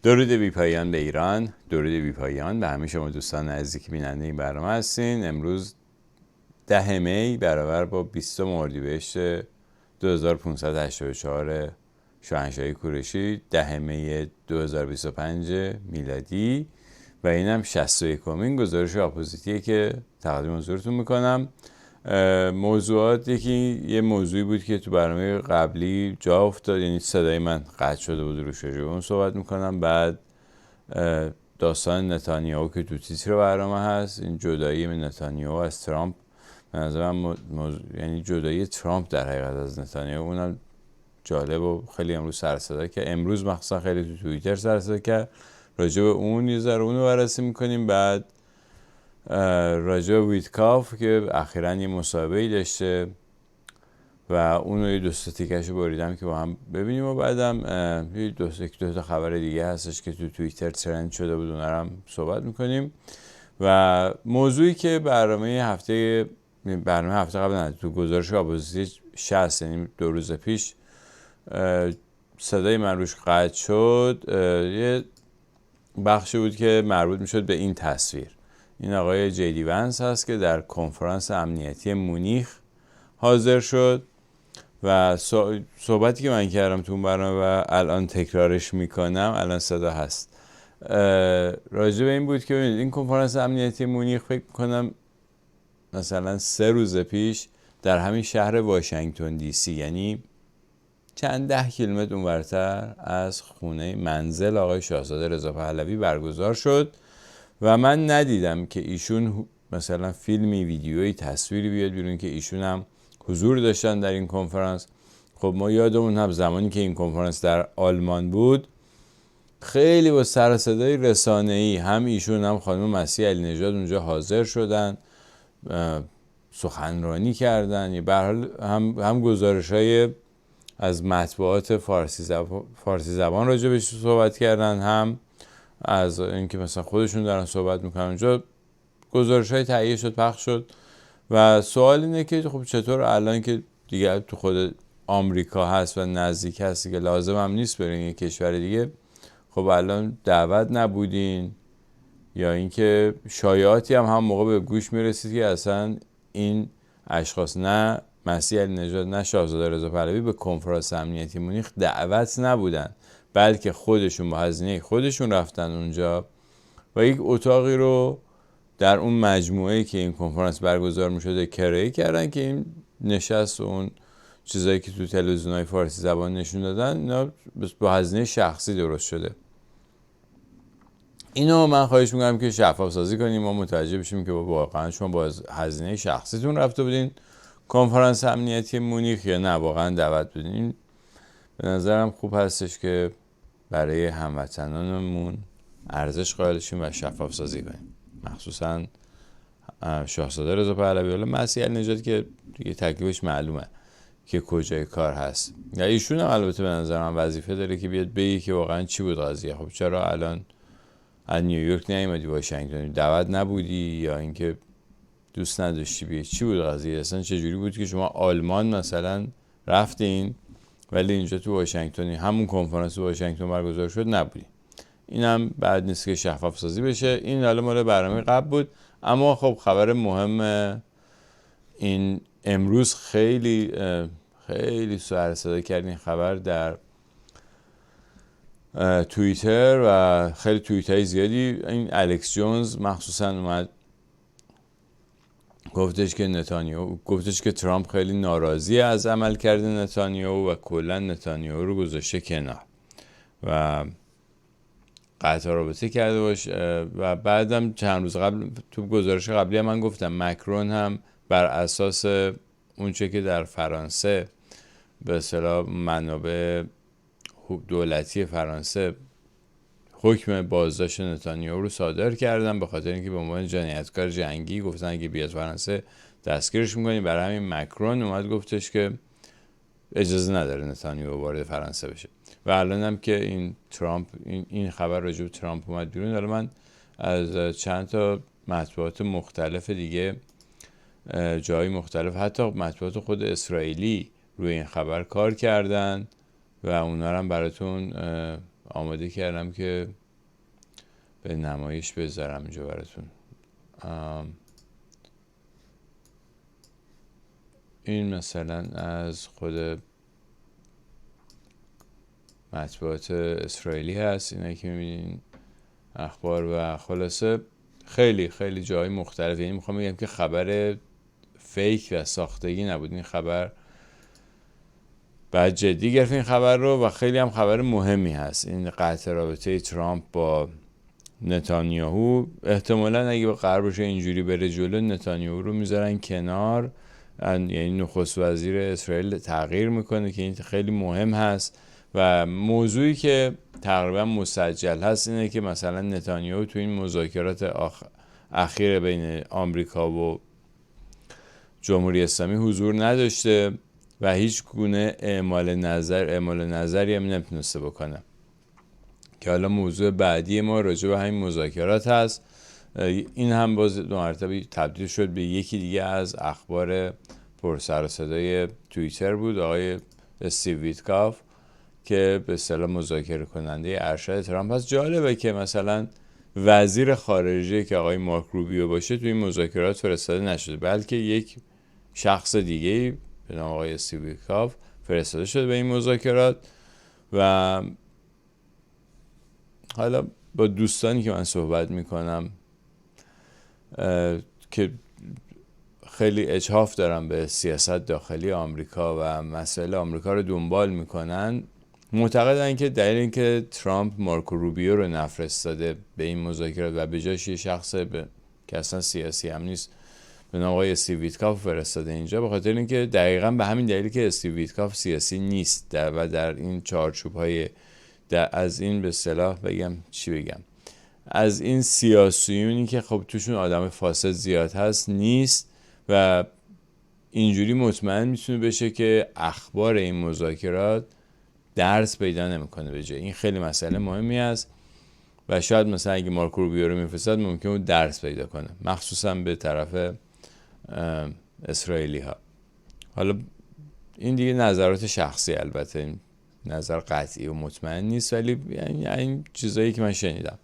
درود بی پایان به ایران، درود بی پایان به همه شما دوستان عزیزی که بیننده این برنامه هستین. امروز 10 می برابر با 20 اردیبهشت 2584 شاهنشاهی کوروشی، 10 می 2025 میلادی و اینم 61مین گزارش آپوزیتیه که تقدیم حضورتون میکنم. موضوعات یه موضوعی بود که تو برنامه قبلی جا افتاد، یعنی صدای من قطع شده بود، روش اون صحبت میکنم. بعد داستان نتانیاهو که تو تیتر برنامه هست، این جدایی نتانیاهو از ترامپ، به نظر من یعنی جدایی ترامپ در حقیقت از نتانیاهو، اونم جالب و خیلی امروز سر صدا که امروز مخصوصا خیلی تو توییتر سر صدا که راجع به اون یه ذره اونو بررسی میکنیم. بعد راجع به ویتکاف که اخیراً یه مصاحبه‌ای داشته و اونو یه دوستا تیکشو بریدم که با هم ببینیم و بعدم یه دو تا خبر دیگه هستش که تو توییتر ترند شده بود، اونها رو هم صحبت میکنیم. و موضوعی که برنامه هفته قبل نه، تو گزارش آپوزیتی 60، یعنی 2 روز پیش صدای من روش قطع شد، یه بخشی بود که مربوط میشد به این تصویر. این آقای جیدی ونس هست که در کنفرانس امنیتی مونیخ حاضر شد و صحبتی که من کردم تو اون برنامه و الان تکرارش میکنم، الان صدا هست، راجع به این بود که این کنفرانس امنیتی مونیخ فکر میکنم مثلا 3 روز پیش در همین شهر واشنگتن دی سی، یعنی چند 10 کیلومتر اونورتر از خونه منزل آقای شاهزاده رضا پهلوی برگزار شد و من ندیدم که ایشون مثلا فیلمی، ویدیویی، تصویری بیاد بیرون که ایشون هم حضور داشتن در این کنفرانس. خب ما یادمون هم زمانی که این کنفرانس در آلمان بود، خیلی با سر و صدای رسانه‌ای هم ایشون هم خانم مسیح علی نژاد اونجا حاضر شدن، سخنرانی کردن، به هر حال هم گزارش‌های از مطبوعات فارسی زبان راجع بهش صحبت کردن، هم از اینکه مثلا خودشون دارن صحبت میکنن. اونجا گزارش‌های تهیه شد، پخش شد و سوال اینه که خب چطور الان که دیگه تو خود آمریکا هست و نزدیک هست که لازم هم نیست برین یه کشور دیگه، خب الان دعوت نبودین؟ یا اینکه شایعاتی هم موقع به گوش میرسید که اصلا این اشخاص، نه مسیح علی نژاد نه شاهزاده رضا پهلوی، به کنفرانس امنیتی مونیخ دعوت نبودن، بلکه خودشون با هزینه خودشون رفتن اونجا و یک اتاقی رو در اون مجموعه‌ای که این کنفرانس برگزار می‌شده کرایه کردن که این نشست و اون چیزایی که تو تلویزیون‌های فارسی زبان نشون دادن اینا با هزینه شخصی درست شده. اینو من خواهش میکنم که شفاف سازی کنیم، ما متوجه بشیم که واقعا شما با هزینه شخصیتون رفته بودین کنفرانس امنیتی مونیخ یا نه واقعا دعوت بودین. به نظرم خوب هستش که برای هموطنانمون ارزش قائل شیم و شفاف سازی کنیم، مخصوصا شاهزاده رضا پهلوی. حالا مسیح علی نژاد که دیگه تکلیفش معلومه که کجای کار هست، یا ایشون هم البته به نظر من وظیفه داره که بیاد بگه که واقعا چی بود قضیه. خب چرا الان از نیویورک نیومدی واشنگتن؟ دعوت نبودی یا اینکه دوست نداشتی بیای؟ چی بود قضیه؟ اصلا چجوری بود که شما آلمان مثلا رفتین ولی اینجا تو واشنگتنی، همون کنفرانس واشنگتن برگزار شد، نبودی؟ اینم بعد نیست که شفاف سازی بشه. این حالا مال برنامه قبل بود. اما خب خبر مهم این امروز خیلی خیلی سر صدا کرد این خبر در توییتر و خیلی توییتای زیادی. این الکس جونز مخصوصا اومد گفتش که ترامپ خیلی ناراضی از عملکرد نتانیاهو و کلا نتانیاهو رو گذاشته کنار و قطع رابطه کرده باشه. و بعدم چند روز قبل تو گزارش قبلی هم من گفتم مکرون هم بر اساس اونچه که در فرانسه به اصطلاح منابع دولتی فرانسه حکم بازداشت نتانیاهو رو صادر کردن، به خاطر اینکه به عنوان جنایتکار جنگی گفتن اگه بیاد فرانسه دستگیرش میکنیم. برای همین مکرون اومد گفتش که اجازه نداره نتانیاهو وارد فرانسه بشه. و الان هم که این ترامپ این خبر راجع به ترامپ اومد بیرون، حالا من از چند تا مطبوعات مختلف دیگه، جای مختلف، حتی مطبوعات خود اسرائیلی روی این خبر کار کردن و اونا هم براتون آماده کردم که به نمایش بذارم اینجا براتون. این مثلا از خود مطبوعات اسرائیلی هست، اینایی که میبینین اخبار، و خلاصه خیلی خیلی جای مختلف. یعنی میخوام بگم که خبر فیک و ساختگی نبود، این خبر بعد جدی گرفت این خبر رو، و خیلی هم خبر مهمی هست. این قطع رابطه ترامپ با نتانیاهو، احتمالاً اگه قرار باشه اینجوری بره جلو، نتانیاهو رو میذارن کنار، یعنی نخست وزیر اسرائیل تغییر میکنه، که این خیلی مهم هست. و موضوعی که تقریبا مسجل هست اینه که مثلا نتانیاهو تو این مذاکرات اخیر بین آمریکا و جمهوری اسلامی حضور نداشته و هیچ گونه اعمال نظری هم نمیتونسته بکنه، که حالا موضوع بعدی ما راجع به همین مذاکرات هست. این هم باز دو مرتبه تبدیل شد به یکی دیگه از اخبار پر سر و صدای توییتر بود، آقای استیو ویتکاف که به اصطلاح مذاکره کننده ارشد ترامپ هست. جالبه که مثلا وزیر خارجه که آقای مارک روبیو باشه توی این مذاکرات فرستاده نشده، بلکه یک شخص دیگه به نام آقای استیو ویتکاف فرستاده شده به این مذاکرات. و حالا با دوستانی که من صحبت میکنم که خیلی اجحاف دارن به سیاست داخلی آمریکا و مسائل آمریکا رو دنبال میکنن، معتقدن که دلیل این که ترامپ مارکو روبیو رو نفرستاده به این مذاکرات و به جاش یه شخص که اصلا سیاسی هم نیست به نام آقای استیو ویتکاف فرستاده اینجا، به خاطر اینکه دقیقاً به همین دلیلی که استیو ویتکاف سیاسی نیست و در این چارچوب‌های از این به اصطلاح از این سیاسیونی که خب توشون آدم فاسد زیاد هست نیست، و اینجوری مطمئن میتونه بشه که اخبار این مذاکرات درس پیدا نمیکنه به جای. این خیلی مسئله مهمی است و شاید مثلا اگه مارکو روبیو رو میفرستاد ممکنه اون درس پیدا کنه، مخصوصا به طرف اسرائیلی ها. حالا این دیگه نظرات شخصی، البته این نظر قطعی و مطمئن نیست، ولی این چیزایی که من شنیدم.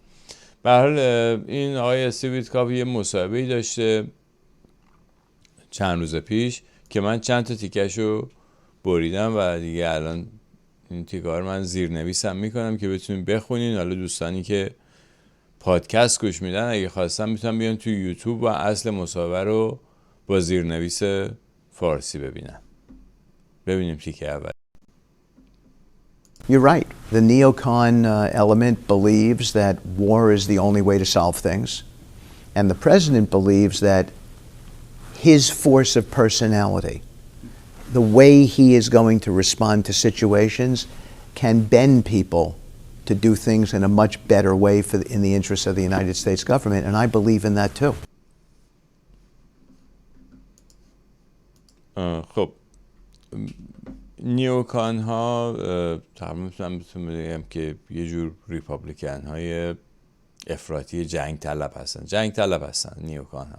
به هر حال این آقای استیو ویتکاف یه مصاحبه‌ای داشته چند روز پیش که من چند تا تیکشو بریدم و دیگه الان این تیکار من زیرنویسم میکنم که بتونین بخونین. حالا دوستانی که پادکست گوش میدن اگه خواستن میتونن بیان توی یوتیوب و اصل مصاحبه رو با زیرنویس فارسی ببینن. ببینیم تیکه اول. You're right. The neocon element believes that war is the only way to solve things. And the president believes that his force of personality, the way he is going to respond to situations, can bend people to do things in a much better way in the interests of the United States government. And I believe in that too. خب نیوکان ها تقریبا میتونم بگم که یه جور ریپابلیکن های افراطی جنگ طلب هستن نیوکان ها.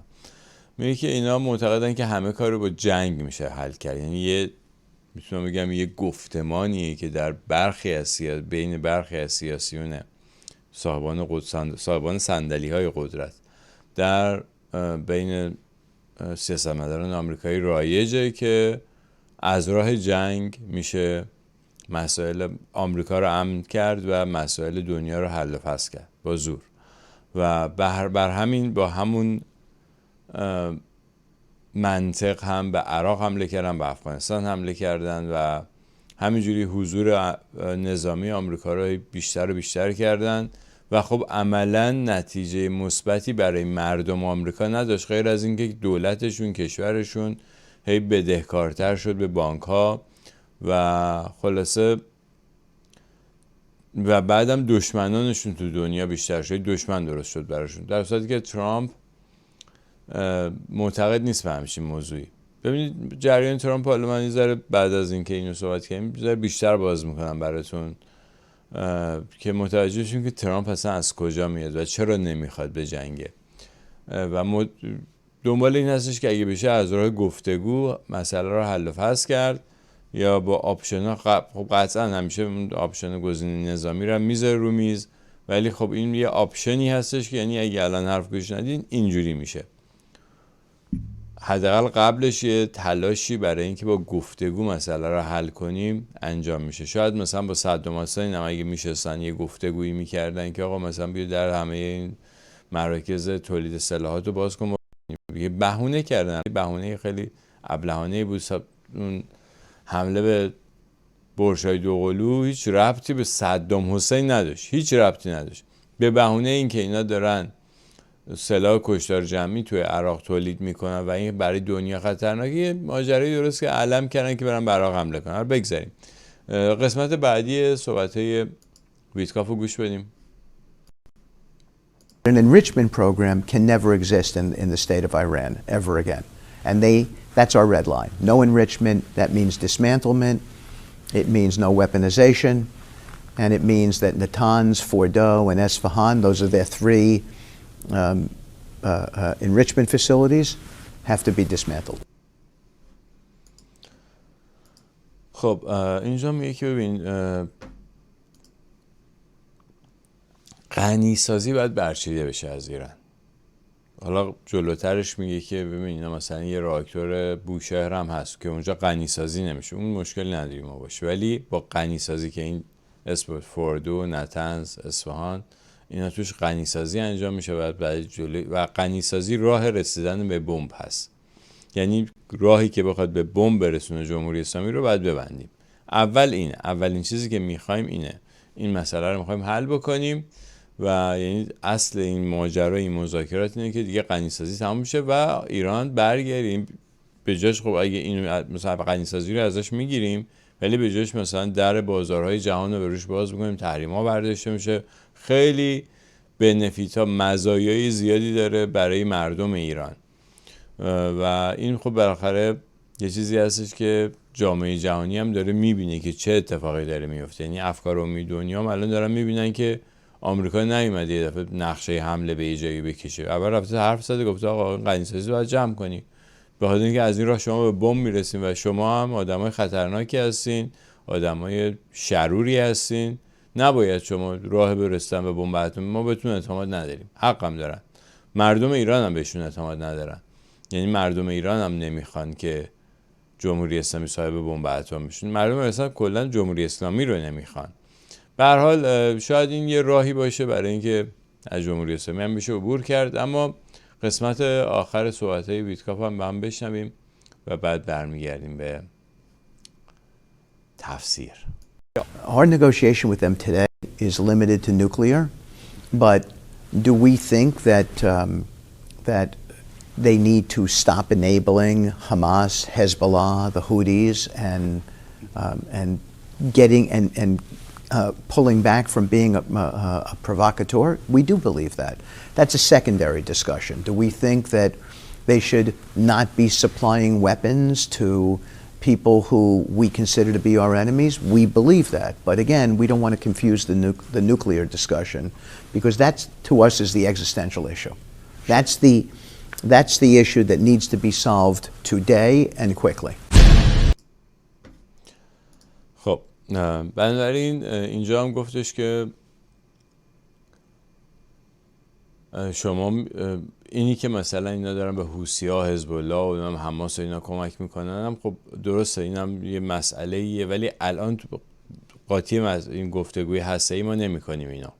میگه که اینا معتقدن که همه کار رو با جنگ میشه حل کرد. یعنی میتونم بگم یه گفتمانیه که در بین برخی از سیاسیون صاحبان صندلی های قدرت در بین سیاستمداران آمریکایی رایجه که از راه جنگ میشه مسائل آمریکا رو امن کرد و مسائل دنیا رو حل و فصل کرد با زور. و بر همین با همون منطق هم به عراق حمله کردن، به افغانستان حمله کردن و همینجوری حضور نظامی آمریکا رو بیشتر و بیشتر کردن و خب عملا نتیجه مثبتی برای مردم آمریکا نداشت، غیر از اینکه دولتشون، کشورشون هی بدهکارتر شد به بانک ها و خلاصه و بعدم دشمنانشون تو دنیا بیشتر شد، دشمن درست شد براشون، در صورتی که ترامپ معتقد نیست به همچین موضوعی. ببینید جریان ترامپ، حالا من یه ذره بعد از اینکه اینو صحبت کردیم یه ذره بیشتر باز میکنم براتون که متوجه شیم که ترامپ اصلا از کجا میاد و چرا نمیخواد بجنگه و دنبال این هستش که اگه بشه از راه گفتگو مسئله رو حل و فصل کرد یا با آپشن ها، خب قطعا همیشه اون آپشن گزینه نظامی رو میذاره رو میز، ولی خب این یه آپشنی هستش که یعنی اگه الان حرف گوش ندین اینجوری میشه. حداقل قبلش یه تلاشی برای اینکه با گفتگو مسئله رو حل کنیم انجام میشه. شاید مثلا با صدام حسین هم اگه میشستن یه گفتگویی میکردن که آقا مثلا بیا در همه این مراکز تولید سلاحات رو باز کن، یه بهونه کردن، بهونه خیلی ابلهانه بود. اون حمله به برج‌های دوقلو هیچ ربطی به صدام حسین نداشت، هیچ ربطی نداشت. به بهونه این که اینا دارن سلاح کشتار جمعی توی عراق تولید میکنن و این برای دنیا خطرناکه، ماجرایی درست که علم کردن که برن به عراق حمله کنن. بگذاریم قسمت بعدی صحبت‌های ویتکاف رو گوش بدیم. An enrichment program can never exist in the state of Iran ever again. And that's our red line. No enrichment, that means dismantlement, it means no weaponization, and it means that Natanz, Fordow, and Esfahan, those are their three enrichment facilities, have to be dismantled. خب اینجا میگه که ببین غنی سازی باید برچیده بشه از ایران. حالا جلوترش میگه که ببین مثلا یه راکتور بوشهر هم هست که اونجا غنی سازی نمیشه، اون مشکل نداریم ما باشه، ولی با غنی سازی که این اسم فوردو، نتنز، اصفهان اینا توش غنی سازی انجام میشه بعد جلوی و غنی سازی راه رسیدن به بمب هست. یعنی راهی که بخواد به بمب برسونه جمهوری اسلامی رو باید ببندیم. اولین چیزی که میخوایم اینه، این مسئله رو میخوایم حل بکنیم و یعنی اصل این ماجرا، این مذاکرات اینه که دیگه غنی‌سازی تموم شه و ایران برگردیم به جاش. خب اگه این مثلا غنی‌سازی رو ازش میگیریم ولی به جاش مثلا در بازارهای جهان رو به روش باز می‌کنیم، تحریم‌ها برداشته میشه، خیلی بنفیت‌ها، مزایای زیادی داره برای مردم ایران و این خب بالاخره یه چیزی هستش که جامعه جهانی هم داره میبینه که چه اتفاقی داره میفته. یعنی افکار عمومی دنیا هم الان دارن میبینن که آمریکا نیومده یه دفعه نقشه حمله به یه جایی بکشه، اول رفته حرف زده گفته آقا غنی‌سازی باید جمع کنی، به خاطر اینکه از این راه شما به بمب میرسین و شما هم آدمای خطرناکی هستین، آدمای شروری هستین، نباید شما راه برسن به بمب اتمی. ما بهتون اعتماد نداریم، حقم دارن، مردم ایران هم بهشون اعتماد ندارن. یعنی مردم ایران هم نمیخوان که جمهوری اسلامی صاحب بمب اتم بشه، مردم اصلا کلا جمهوری اسلامی رو نمیخوان. به هر حال شاید این یه راهی باشه برای اینکه از جمهوری اسلامی هم بشه عبور کرد. اما قسمت آخر صحبت‌های ویتکاف هم با هم بشنویم و بعد برمیگردیم به تفسیر. Our negotiation with them today is limited to nuclear, but do we think that they need to stop enabling Hamas, Hezbollah, the Houthis, and getting and pulling back from being a provocateur? We do believe that. That's a secondary discussion. Do we think that they should not be supplying weapons to people who we consider to be our enemies? We believe that. But again, we don't want to confuse the nuclear discussion, because that to us is the existential issue. That's the issue that needs to be solved today and quickly. خب بنابراین اینجا هم گفتش که شما اینی که مثلا اینا دارن به حوثی‌ها، حزب الله و حماس و اینا کمک میکنن هم خب درسته، اینم یه مسئله ایه، ولی الان تو قاطی این گفتگوی هسته‌ای ما نمی‌کنیم اینا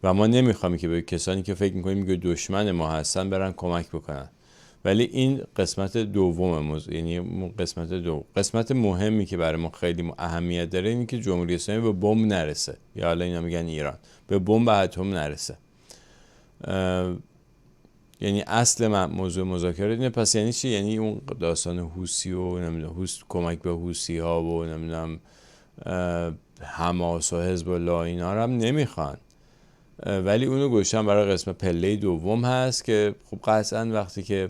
و ما نمی‌خوایم که به کسانی که فکر می‌کنیم که دشمن ما هستن برن کمک بکنن. ولی این قسمت دوم یعنی قسمت مهمی که برای ما خیلی اهمیت داره اینه که جمهوری اسلامی به بمب نرسه، یا حالا اینا میگن ایران به بمب اتم نرسه. یعنی اصل موضوع مذاکرات اینه. پس یعنی چی؟ یعنی اون داستان حوثی و نمیدونم کمک به حوثی ها و نمیدونم حماس و حزب الله اینا رو هم نمیخوان، ولی اونو گوشن برای قسمت پله دوم هست که خب قطعا وقتی که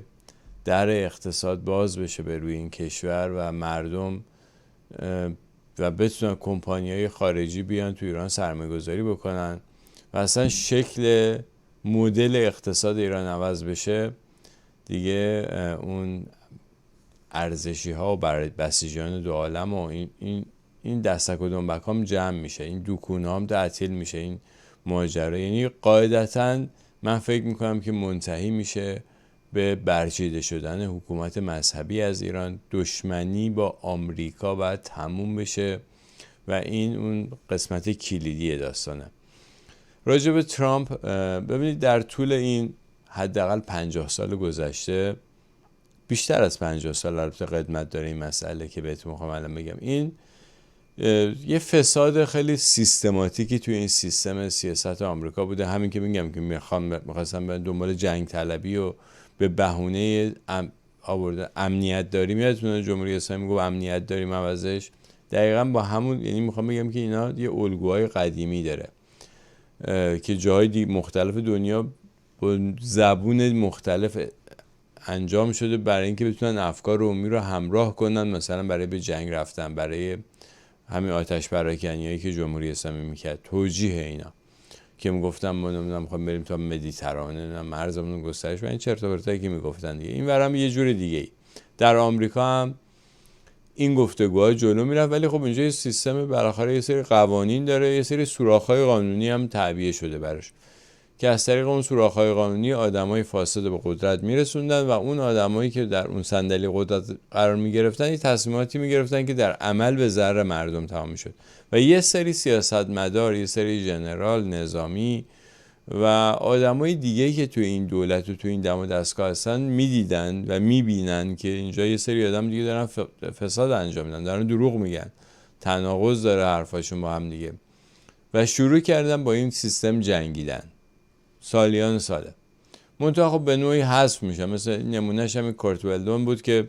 در اقتصاد باز بشه به روی این کشور و مردم و بتونن کمپانی‌های خارجی بیان تو ایران سرمایه‌گذاری بکنن و اصلا شکل مدل اقتصاد ایران عوض بشه، دیگه اون ارزشی ها و برای بسیجان دو عالم و این دستک و دنبک هم جمع میشه، این دوکون هم تعطیل میشه، این ماجرا. یعنی قاعدتاً من فکر میکنم که منتهی میشه به برچیده شدن حکومت مذهبی از ایران. دشمنی با آمریکا باید تموم بشه و این اون قسمت کلیدی داستانه. راجع به ترامپ، ببینید در طول این حداقل 50 سال گذشته، بیشتر از 50 سال البته قدمت داره این مسئله که بهتون میخوام الان بگم، این یه فساد خیلی سیستماتیکی توی این سیستم سیاست آمریکا بوده. همین که میگم که میخواستم به دنبال جنگ طلبی و به بهونه آورده امنیت داریم، یادتونه جمهوری اسلامی میگه امنیت داریم عوضش، دقیقاً با همون، یعنی میخوام بگم که اینا یه الگوهای قدیمی داره که جای مختلف دنیا با زبون مختلف انجام شده برای اینکه بتونن افکار عمومی رو همراه کنن، مثلا برای به جنگ رفتن، برای همین آتش پراکنیایی که جمهوری اسلامی میکرد، توجیه اینا که میگفتن ما نمیدونم میخوایم بریم تا مدیترانه، مرزمون گسترش و این چرت و پرتایی که میگفتن دیگه. این ورم یه جور دیگه ای. در آمریکا هم این گفتگوها جلو میرفت، ولی خب اینجا یه سیستم بالاخره یه سری قوانین داره، یه سری سوراخ‌های قانونی هم تعبیه شده براش که از طریق اون سوراخ‌های قانونی آدمای فاسد به قدرت میرسوندن و اون آدمایی که در اون صندلی قدرت قرار میگرفتن یه تصمیماتی میگرفتن که در عمل به ضرر مردم تمام میشد و یه سری سیاستمدار، یه سری ژنرال، نظامی و آدمای دیگه‌ای که توی این دولت و توی این دم و دستگاه هستن میدیدن و میبینن که اینجا یه سری آدم دیگه دارن فساد انجام میدن، دارن دروغ میگن، تناقض داره حرفاشون با هم دیگه و شروع کردن با این سیستم جنگیدن سالیان ساله. منتها خب به نوعی حذف میشه. مثل نمونهش همین کورت ولدون بود که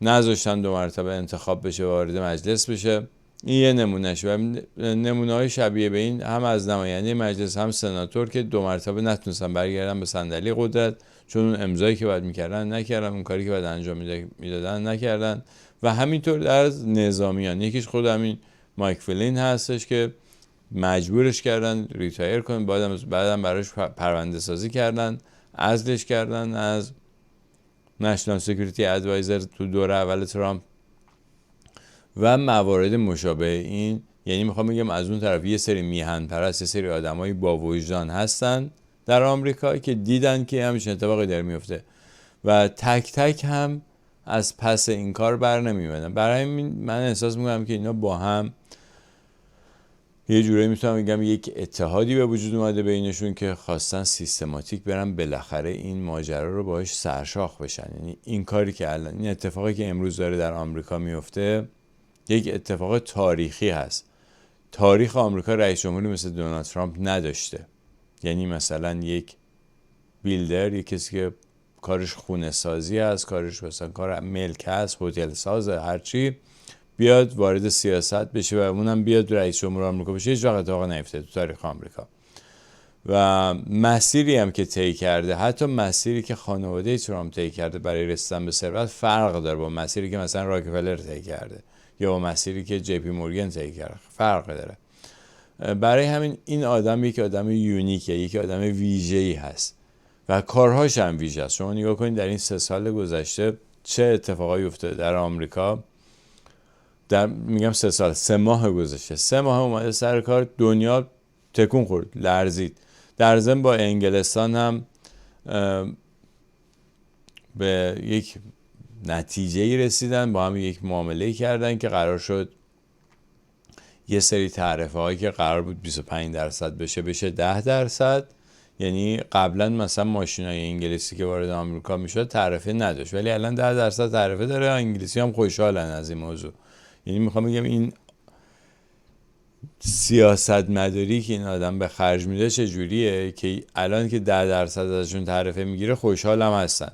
نذاشتن 2 مرتبه انتخاب بشه و وارد مجلس بشه. این یه نمونهش و نمونه‌های شبیه به این هم از نماینده مجلس هم سناتور که 2 مرتبه نتونستن برگردن به صندلی قدرت چون اون امضایی که باید میکردن نکردن، اون کاری که باید انجام میدادن نکردن و همینطور در نظامیان. یکیش خود همین مایک فلین هستش که مجبورش کردن ریتایر کنه، بعدم براش پرونده سازی کردن، عزلش کردن از نشنال سکیوریتی ادوایزر تو دوره اول ترامپ و موارد مشابه این. یعنی میخوام بگم از اون طرف یه سری میهن پرست، یه سری آدمای با وجدان هستن در آمریکا که دیدن که همچین اتفاقی داره میفته و تک تک هم از پس این کار بر نمیومدن. برای همین من احساس میکنم که اینا با هم یه جوری میتونم بگم یک اتحادی به وجود اومده بینشون که خواستن سیستماتیک برن بالاخره این ماجرا رو باهاش سرشاخ بشن. یعنی این کاری که الان، این اتفاقی که امروز داره در آمریکا میفته یک اتفاق تاریخی هست. تاریخ آمریکا رئیس جمهوری مثل دونالد ترامپ نداشته. یعنی مثلا یک بیلدر، یک کسی که کارش خونه سازی هست، کارش مثلا کار ملک هست، هتل ساز، هرچی، بیاد وارد سیاست بشه و اونم بیاد رئیس جمهور آمریکا بشه. هیچ وقت اتفاق نیفتاده تو تاریخ آمریکا. و مسیری هم که طی کرده، حتی مسیری که خانواده ترامپ طی کرده برای رسیدن به ثروت فرق داره با مسیری که مثلا راکفلر طی کرده یا با مسیری که جی پی مورگان طی کرده، فرق داره. برای همین این آدم یک آدم یونیکه، یک آدم ویژه‌ای هست و کارهاش هم ویژه است. شما نگاه کنید در این 3 سال گذشته چه اتفاقایی افتاده در آمریکا. در میگم 3 سال، 3 ماه گذشته، 3 ماه اومده سر کار، دنیا تکون خورد، لرزید. در ضمن با انگلستان هم به یک نتیجه‌ای رسیدن، با هم یک معامله‌ای کردن که قرار شد یه سری تعرفه هایی که قرار بود 25% بشه 10%. یعنی قبلا مثلا ماشینای انگلیسی که وارد آمریکا میشد تعرفه نداشت، ولی الان 10% تعرفه داره. انگلیسی هم خوشحالن از این موضوع. یعنی میخوام بگم این سیاست مداری که این آدم به خرج میده چجوریه که الان که 10% ازشون تعرفه میگیره خوشحال هم هستن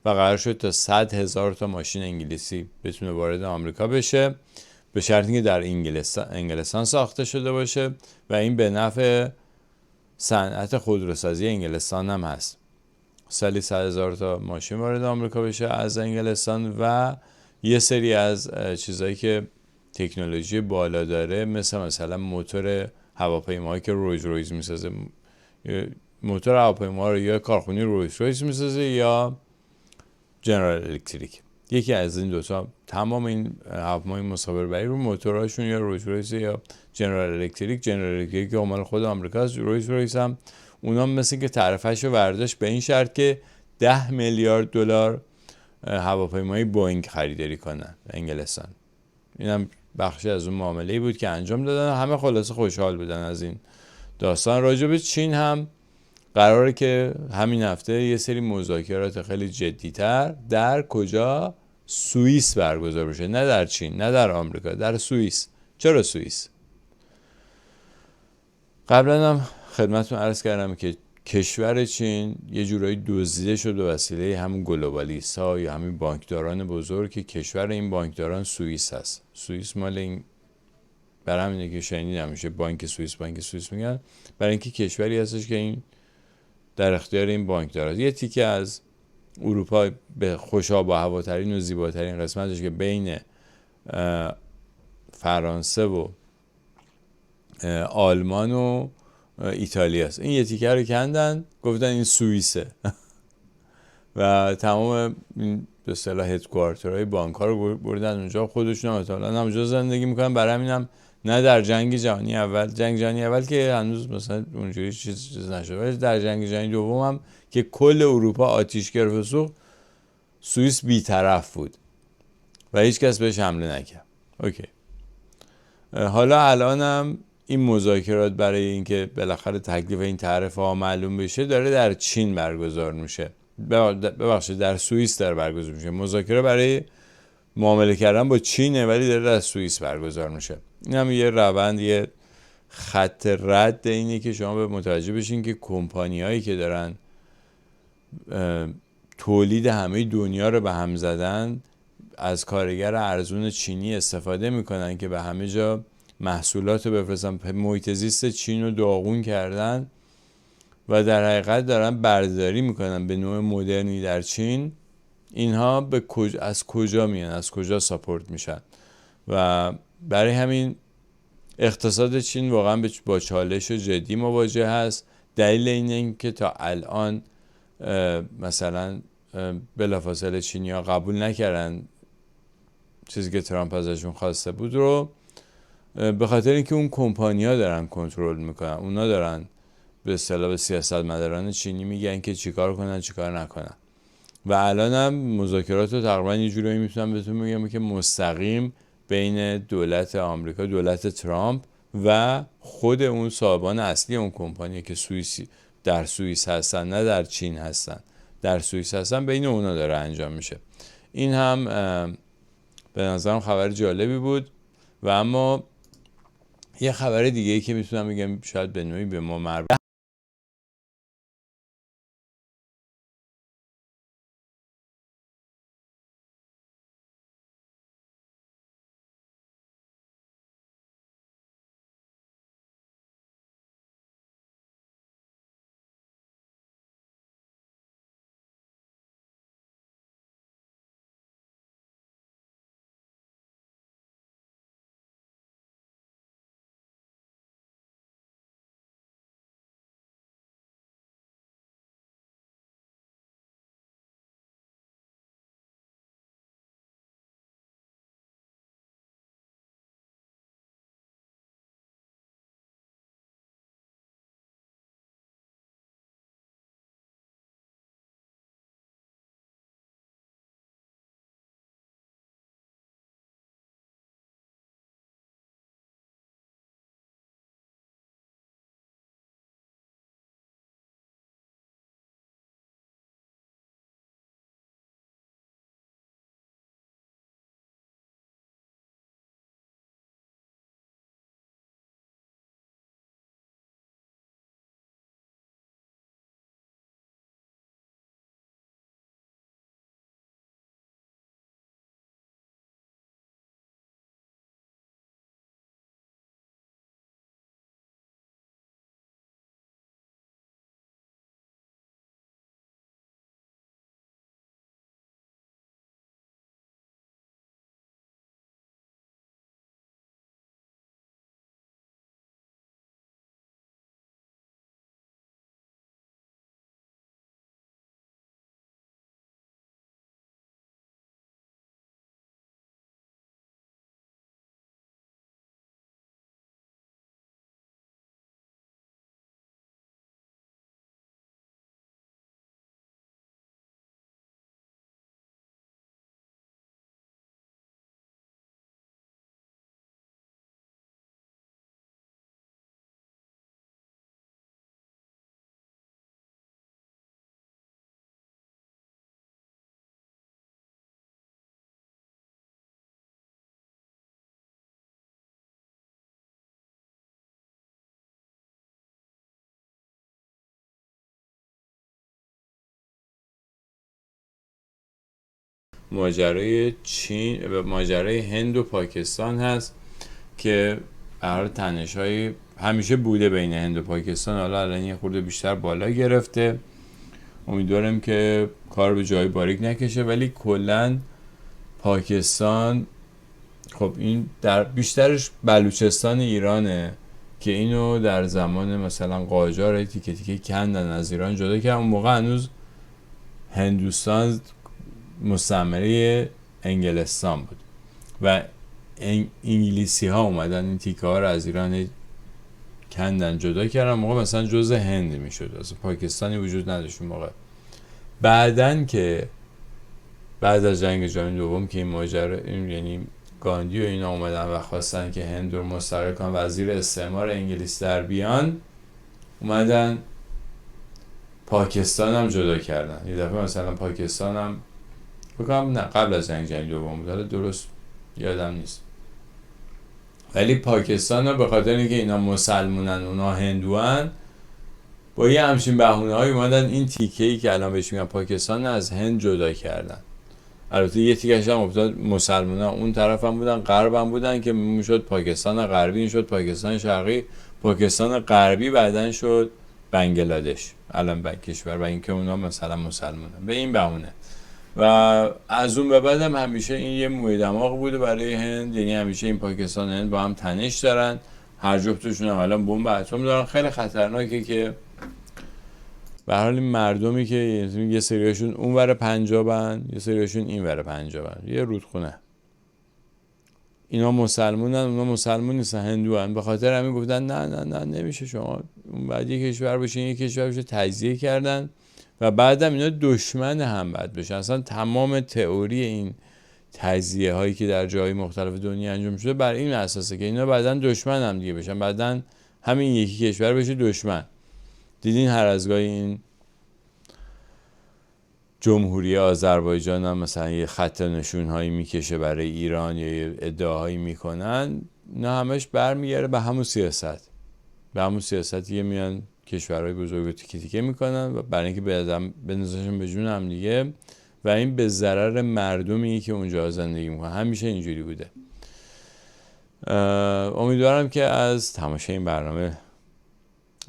و قرار شد تا 100,000 تا ماشین انگلیسی بتونه وارد آمریکا بشه، به شرطی که در انگلستان ساخته شده باشه و این به نفع صنعت خودروسازی انگلستان هم هست. سالی 100,000 تا ماشین وارد آمریکا بشه از انگلستان و یه سری از چیزایی که تکنولوژی بالا داره، مثلا موتور هواپیمایی که رویز رویز میسازه، موتور هواپیما رو یا کارخونه رویز رویز میسازه یا جنرال الکتریک یکی از این دوتا، تمام این هواپیمای مسافربری رو موتورهاشون یا رویس رویس یا جنرال الکتریک که مال خود آمریکاست، رویس رویس هم اونا مثل که تعرفه‌شو برداشت به این شرط که 10 میلیارد دلار هواپیمای بوئینگ خریداری کنن انگلستان. اینم بخشی از اون معامله‌ای بود که انجام دادن. همه خلاصه خوشحال بودن از این داستان. راجع به چین هم قراره که همین هفته یه سری مذاکرات خیلی جدی‌تر در کجا؟ سوئیس برگزار بشه. نه در چین، نه در آمریکا، در سوئیس. چرا سوئیس؟ قبلا هم خدمتتون عرض کردم که کشور چین یه جورایی دزدیده شد به وسیله همون گلوبالیست‌ها یا همین بانکداران بزرگ که کشور این بانکداران سوئیس هست. سوئیس مال این، برای همینه که شنیدم میشه بانک سوئیس میگن، برای اینکه کشوری هستش که این در اختیار این بانکدارات. یه تیکه از اروپا به خوشا با هواترین و زیباترین قسمتش که بین فرانسه و آلمان و ایتالیا است، این یه تیکه رو کندن گفتن این سوئیسه و تمام این به اصطلاح هدکوارترهای بانک‌ها رو بردن اونجا، خودشون هم احتمالاً اونجا زندگی میکنن. برای همینم نه در جنگ جهانی اول که هنوز مثلا اونجوری چیز نشد، ولی در جنگ جهانی دوم هم که کل اروپا آتیش گرفت و سوخت، سوئیس بی‌طرف بود و هیچ کس بهش حمله نکرد. اوکی. حالا الانم این مذاکرات برای اینکه بالاخره تکلیف این تعرفه ها معلوم بشه داره در چین برگزار میشه. ببخشید در سوئیس داره برگزار میشه. مذاکره برای معامله کردن با چینه ولی داره در سوئیس برگزار میشه. این هم یه روند، یه خط رد اینه که شما به متوجه بشین که کمپانیایی که دارن تولید همه دنیا رو به هم زدن از کارگر ارزون چینی استفاده میکنن که به همه جا محصولات رو بفرستن. محیط زیست چین رو داغون کردن و در حقیقت دارن برداری میکنن به نوع مدرنی در چین. اینها از کجا میان؟ از کجا ساپورت میشن؟ و برای همین اقتصاد چین واقعا با چالش جدی مواجه هست. دلیل این که تا الان مثلا بلافاصله چینی‌ها قبول نکردن چیزی که ترامپ ازشون خواسته بود رو، به خاطر اینکه اون کمپانی‌ها دارن کنترل میکنن. اونا دارن به اصطلاح به سیاستمداران چینی میگن که چیکار کنن چیکار نکنن. و الان هم مذاکرات رو تقریبا یه جوری میتونم بهتون بگم که مستقیم بین دولت آمریکا، دولت ترامپ و خود اون صاحبان اصلی اون کمپانی که در سوئیس هستن، نه در چین هستن، در سوئیس هستن، بین اونا داره انجام میشه. این هم به نظرم خبر جالبی بود. و اما یه خبر دیگه ای که میتونم بگم شاید به نوعی به ما مربوط ماجرای چین و ماجرای هند و پاکستان هست که برای تنش‌های همیشه بوده بین هند و پاکستان، حالا الان یه خورده بیشتر بالا گرفته. امیدوارم که کار به جای باریک نکشه، ولی کلاً پاکستان خب این در بیشترش بلوچستان ایرانه که اینو در زمان مثلا قاجار تیکه تیکه کندن از ایران جدا کردن. اون موقع هنوز هندوستان مستعمره انگلستان بود و انگلیسی ها اومدن این تیکه ها رو از ایران کندن جدا کردن. موقع مثلا جزء هند میشد، اصلا پاکستانی وجود نداشت موقع. بعدن که بعد از جنگ جهانی دوم که این ماجرا یعنی گاندی و اینا اومدن و خواستن که هند رو مستقر کنن، وزیر استعمار انگلیس در بیان، اومدن پاکستان هم جدا کردن. یه دفعه مثلا پاکستان هم بکنم نه قبل از جنگ جهانی دوم بود، درست یادم نیست، ولی پاکستان رو به خاطر اینکه اینا مسلمونن اونا هندوان، با یه همچین بهونه های اومدن این تیکه‌ای که الان بهش میگن پاکستان از هند جدا کردن. البته یه تیکش هم افتاد مسلمونا اون طرف هم بودن، غرب هم بودن، که میشد پاکستان غربی، این شد پاکستان شرقی. پاکستان غربی بعدن شد بنگلادش الان کشور، و اینکه اونا مثلا مسلمانن به این بهونه. و از اون به بعد هم همیشه این یه موی دماغ بوده برای هند، یعنی همیشه این پاکستان و هند با هم تنش دارن، هر جفتشون هم الان بمب اتم دارن. خیلی خطرناکه که به حال مردمی که یه سریاشون اون ور پنجابن، یه سریاشون این ور پنجابن، یه رودخونه، اینا مسلمونن اونا مسلمون نیستن، هندوان. به خاطر همین گفتن نه نمیشه شما بعد یه کشور باشین، یه کشور بشه، تجزیه کردن و بعدم اینا دشمن هم بعد بشن. اصلا تمام تئوری این تجزیه هایی که در جای مختلف دنیا انجام شده بر این اساسه که اینا بعدن دشمن هم دیگه بشن، بعدن همین یکی کشور بشه دشمن. دیدین هر از گاهی این جمهوری آذربایجان هم مثلا یه خط نشون هایی میکشه برای ایران یا یه ادعاهایی میکنن، نه همش برمیگرده به همون سیاست، به همون سیاستی میان کشورهای بزرگ رو تیکه تیکه میکنن و برای اینکه بندازشون به جون هم دیگه، و این به ضرر مردمی که اونجا زندگی میکنن. همیشه اینجوری بوده. امیدوارم که از تماشای این برنامه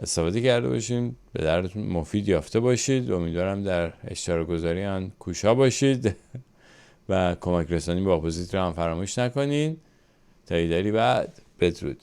استفاده کرده باشین، به دردتون مفید یافته باشید. امیدوارم در اشتراک گذاری آن کوشا باشید و کمک رسانی به اپوزیت رو هم فراموش نکنین. تا ایداری بعد، بدرود.